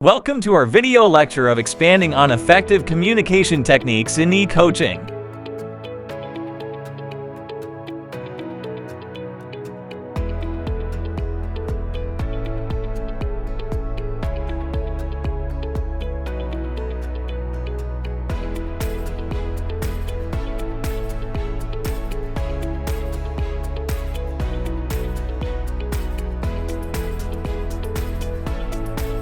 Welcome to our video lecture of expanding on effective communication techniques in e-coaching.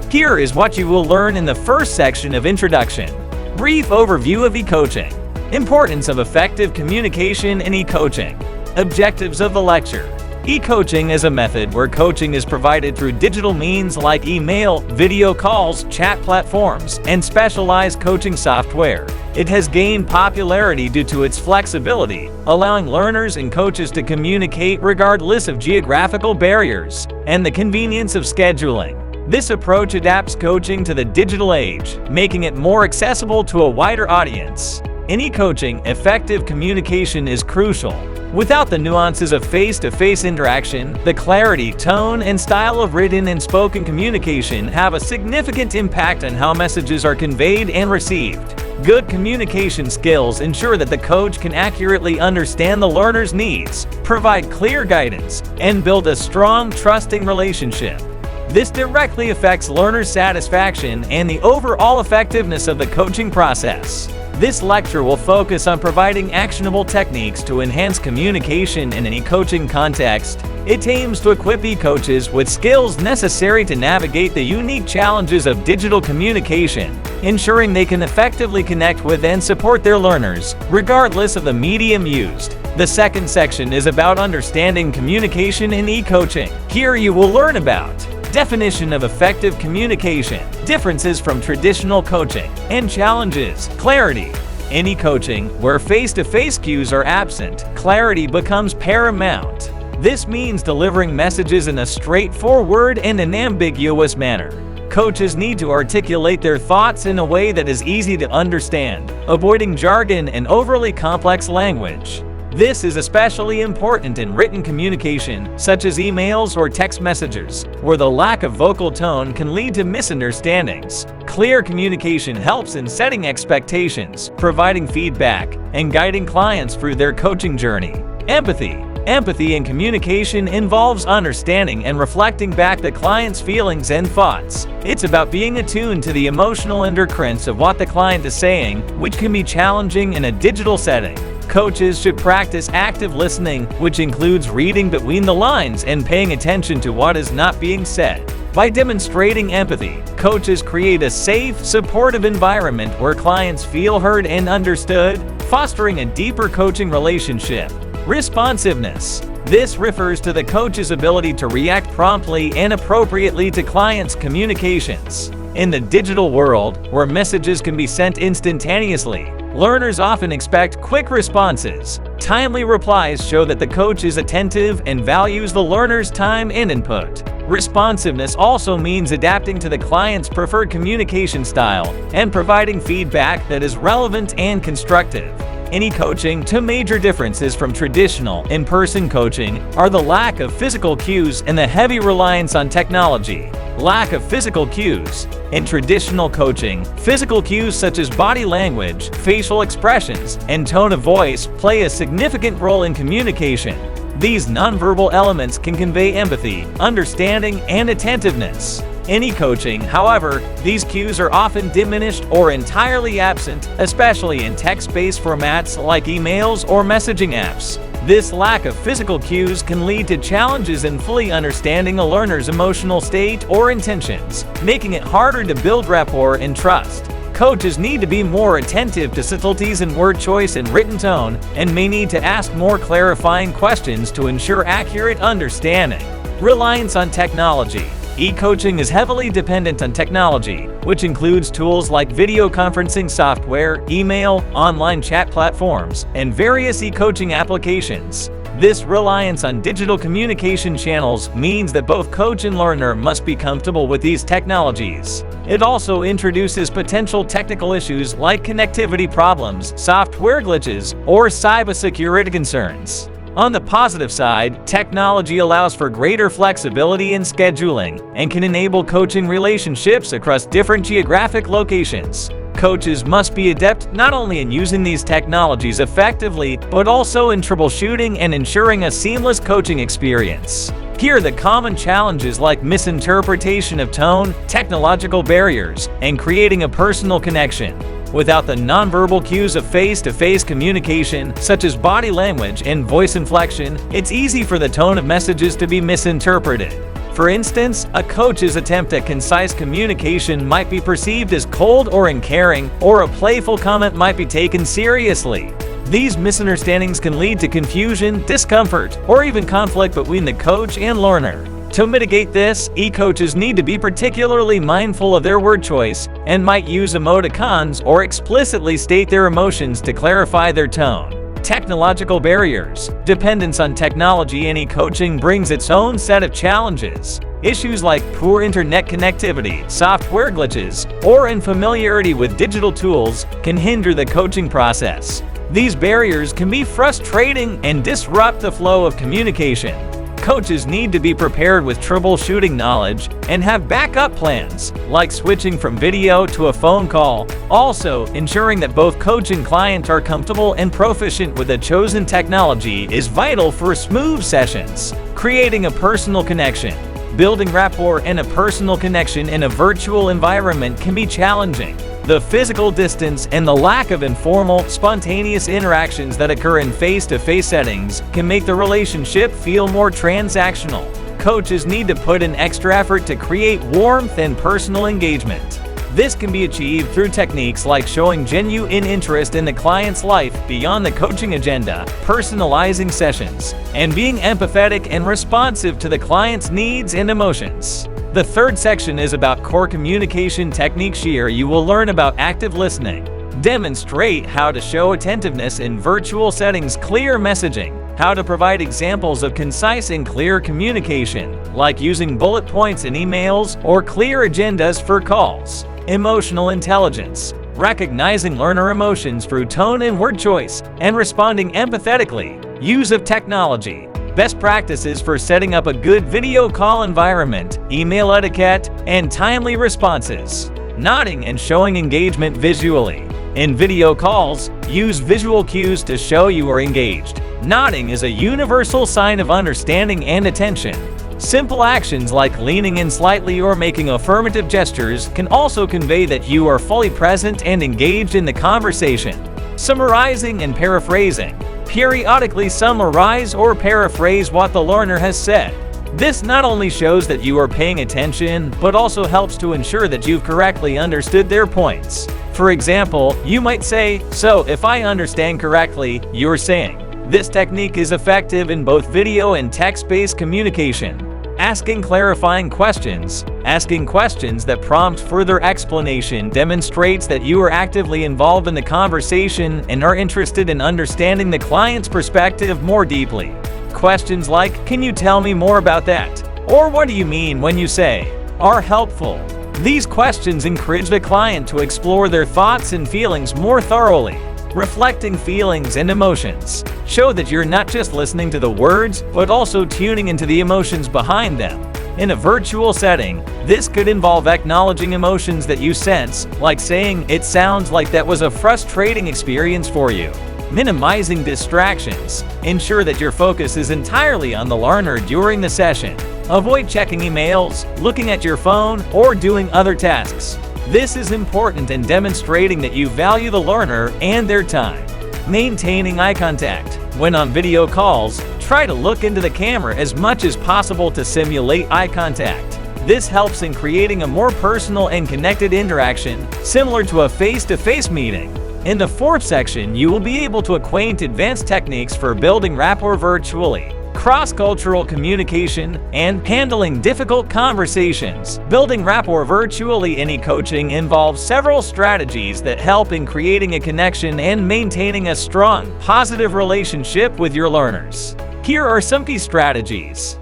Here is what you will learn in the first section of Introduction. Brief overview of e-coaching. Importance of effective communication in e-coaching. Objectives of the lecture. E-coaching is a method where coaching is provided through digital means like email, video calls, chat platforms, and specialized coaching software. It has gained popularity due to its flexibility, allowing learners and coaches to communicate regardless of geographical barriers, and the convenience of scheduling. This approach adapts coaching to the digital age, making it more accessible to a wider audience. In e-coaching, effective communication is crucial. Without the nuances of face-to-face interaction, the clarity, tone, and style of written and spoken communication have a significant impact on how messages are conveyed and received. Good communication skills ensure that the coach can accurately understand the learner's needs, provide clear guidance, and build a strong, trusting relationship. This directly affects learner satisfaction and the overall effectiveness of the coaching process. This lecture will focus on providing actionable techniques to enhance communication in an e-coaching context. It aims to equip e-coaches with skills necessary to navigate the unique challenges of digital communication, ensuring they can effectively connect with and support their learners, regardless of the medium used. The second section is about understanding communication in e-coaching. Here you will learn about definition of effective communication, differences from traditional coaching, and challenges. Clarity. In e-coaching, where face-to-face cues are absent, clarity becomes paramount. This means delivering messages in a straightforward and unambiguous manner. Coaches need to articulate their thoughts in a way that is easy to understand, avoiding jargon and overly complex language. This is especially important in written communication, such as emails or text messages, where the lack of vocal tone can lead to misunderstandings. Clear communication helps in setting expectations, providing feedback, and guiding clients through their coaching journey. Empathy. Empathy in communication involves understanding and reflecting back the client's feelings and thoughts. It's about being attuned to the emotional undercurrents of what the client is saying, which can be challenging in a digital setting. Coaches should practice active listening, which includes reading between the lines and paying attention to what is not being said. By demonstrating empathy, coaches create a safe, supportive environment where clients feel heard and understood, fostering a deeper coaching relationship. Responsiveness. This refers to the coach's ability to react promptly and appropriately to clients' communications. In the digital world, where messages can be sent instantaneously, learners often expect quick responses. Timely replies show that the coach is attentive and values the learner's time and input. Responsiveness also means adapting to the client's preferred communication style and providing feedback that is relevant and constructive. In e-coaching, two major differences from traditional in-person coaching are the lack of physical cues and the heavy reliance on technology. Lack of physical cues. In traditional coaching, physical cues such as body language, facial expressions, and tone of voice play a significant role in communication. These nonverbal elements can convey empathy, understanding, and attentiveness. In e-coaching, however, these cues are often diminished or entirely absent, especially in text-based formats like emails or messaging apps. This lack of physical cues can lead to challenges in fully understanding a learner's emotional state or intentions, making it harder to build rapport and trust. Coaches need to be more attentive to subtleties in word choice and written tone, and may need to ask more clarifying questions to ensure accurate understanding. Reliance on technology. E-coaching is heavily dependent on technology, which includes tools like video conferencing software, email, online chat platforms, and various e-coaching applications. This reliance on digital communication channels means that both coach and learner must be comfortable with these technologies. It also introduces potential technical issues like connectivity problems, software glitches, or cybersecurity concerns. On the positive side, technology allows for greater flexibility in scheduling and can enable coaching relationships across different geographic locations. Coaches must be adept not only in using these technologies effectively, but also in troubleshooting and ensuring a seamless coaching experience. Here are the common challenges like misinterpretation of tone, technological barriers, and creating a personal connection. Without the nonverbal cues of face-to-face communication, such as body language and voice inflection, it's easy for the tone of messages to be misinterpreted. For instance, a coach's attempt at concise communication might be perceived as cold or uncaring, or a playful comment might be taken seriously. These misunderstandings can lead to confusion, discomfort, or even conflict between the coach and learner. To mitigate this, e-coaches need to be particularly mindful of their word choice and might use emoticons or explicitly state their emotions to clarify their tone. Technological barriers. Dependence on technology in e-coaching brings its own set of challenges. Issues like poor internet connectivity, software glitches, or unfamiliarity with digital tools can hinder the coaching process. These barriers can be frustrating and disrupt the flow of communication. Coaches need to be prepared with troubleshooting knowledge and have backup plans, like switching from video to a phone call. Also, ensuring that both coach and client are comfortable and proficient with the chosen technology is vital for smooth sessions. Creating a personal connection. Building rapport and a personal connection in a virtual environment can be challenging. The physical distance and the lack of informal, spontaneous interactions that occur in face-to-face settings can make the relationship feel more transactional. Coaches need to put in extra effort to create warmth and personal engagement. This can be achieved through techniques like showing genuine interest in the client's life beyond the coaching agenda, personalizing sessions, and being empathetic and responsive to the client's needs and emotions. The third section is about core communication techniques. Here you will learn about active listening, demonstrate how to show attentiveness in virtual settings, clear messaging, how to provide examples of concise and clear communication, like using bullet points in emails or clear agendas for calls. Emotional intelligence, recognizing learner emotions through tone and word choice, and responding empathetically. Use of technology. Best practices for setting up a good video call environment, email etiquette, and timely responses. Nodding and showing engagement visually. In video calls, use visual cues to show you are engaged. Nodding is a universal sign of understanding and attention. Simple actions like leaning in slightly or making affirmative gestures can also convey that you are fully present and engaged in the conversation. Summarizing and paraphrasing. Periodically summarize or paraphrase what the learner has said. This not only shows that you are paying attention, but also helps to ensure that you've correctly understood their points. For example, you might say, "So, if I understand correctly, you're saying." This technique is effective in both video and text-based communication. Asking clarifying questions. Asking questions that prompt further explanation demonstrates that you are actively involved in the conversation and are interested in understanding the client's perspective more deeply. Questions like, "Can you tell me more about that?" or "What do you mean when you say?" are helpful. These questions encourage the client to explore their thoughts and feelings more thoroughly. Reflecting feelings and emotions. Show that you're not just listening to the words, but also tuning into the emotions behind them. In a virtual setting, this could involve acknowledging emotions that you sense, like saying, "It sounds like that was a frustrating experience for you." Minimizing distractions. Ensure that your focus is entirely on the learner during the session. Avoid checking emails, looking at your phone, or doing other tasks. This is important in demonstrating that you value the learner and their time. Maintaining eye contact. When on video calls, try to look into the camera as much as possible to simulate eye contact. This helps in creating a more personal and connected interaction, similar to a face-to-face meeting. In the fourth section, you will be able to acquaint advanced techniques for building rapport virtually, cross-cultural communication, and handling difficult conversations. Building rapport virtually in e-coaching involves several strategies that help in creating a connection and maintaining a strong, positive relationship with your learners. Here are some key strategies.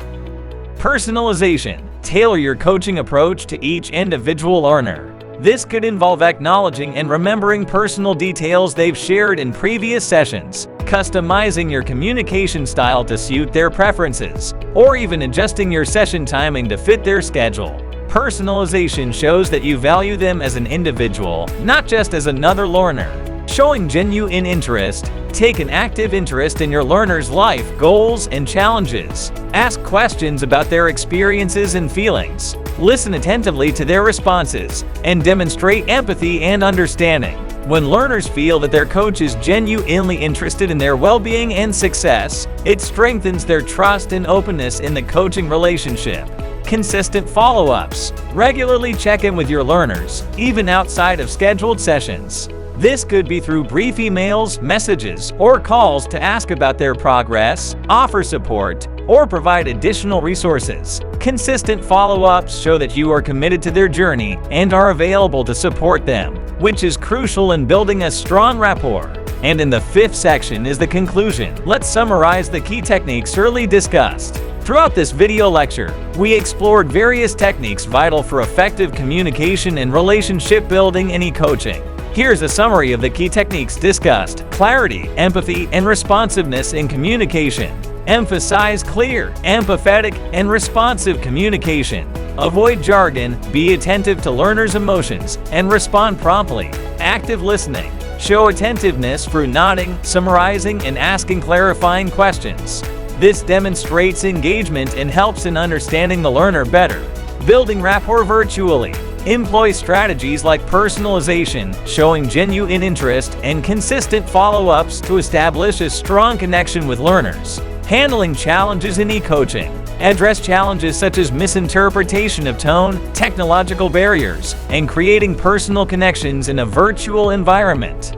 Personalization. Tailor your coaching approach to each individual learner. This could involve acknowledging and remembering personal details they've shared in previous sessions, customizing your communication style to suit their preferences, or even adjusting your session timing to fit their schedule. Personalization shows that you value them as an individual, not just as another learner. Showing genuine interest. Take an active interest in your learner's life, goals, and challenges. Ask questions about their experiences and feelings. Listen attentively to their responses, and demonstrate empathy and understanding. When learners feel that their coach is genuinely interested in their well-being and success, it strengthens their trust and openness in the coaching relationship. Consistent follow-ups. Regularly check in with your learners, even outside of scheduled sessions. This could be through brief emails, messages, or calls to ask about their progress, offer support, or provide additional resources. Consistent follow-ups show that you are committed to their journey and are available to support them, which is crucial in building a strong rapport. And in the fifth section is the conclusion. Let's summarize the key techniques early discussed. Throughout this video lecture, we explored various techniques vital for effective communication and relationship building in e-coaching. Here's a summary of the key techniques discussed. Clarity, empathy, and responsiveness in communication. Emphasize clear, empathetic, and responsive communication. Avoid jargon, be attentive to learners' emotions, and respond promptly. Active listening. Show attentiveness through nodding, summarizing, and asking clarifying questions. This demonstrates engagement and helps in understanding the learner better. Building rapport virtually. Employ strategies like personalization, showing genuine interest, and consistent follow-ups to establish a strong connection with learners. Handling challenges in e-coaching. Address challenges such as misinterpretation of tone, technological barriers, and creating personal connections in a virtual environment.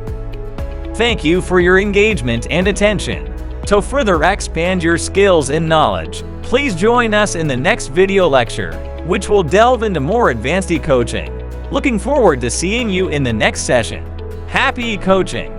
Thank you for your engagement and attention. To further expand your skills and knowledge, please join us in the next video lecture, which will delve into more advanced e-coaching. Looking forward to seeing you in the next session. Happy e-coaching!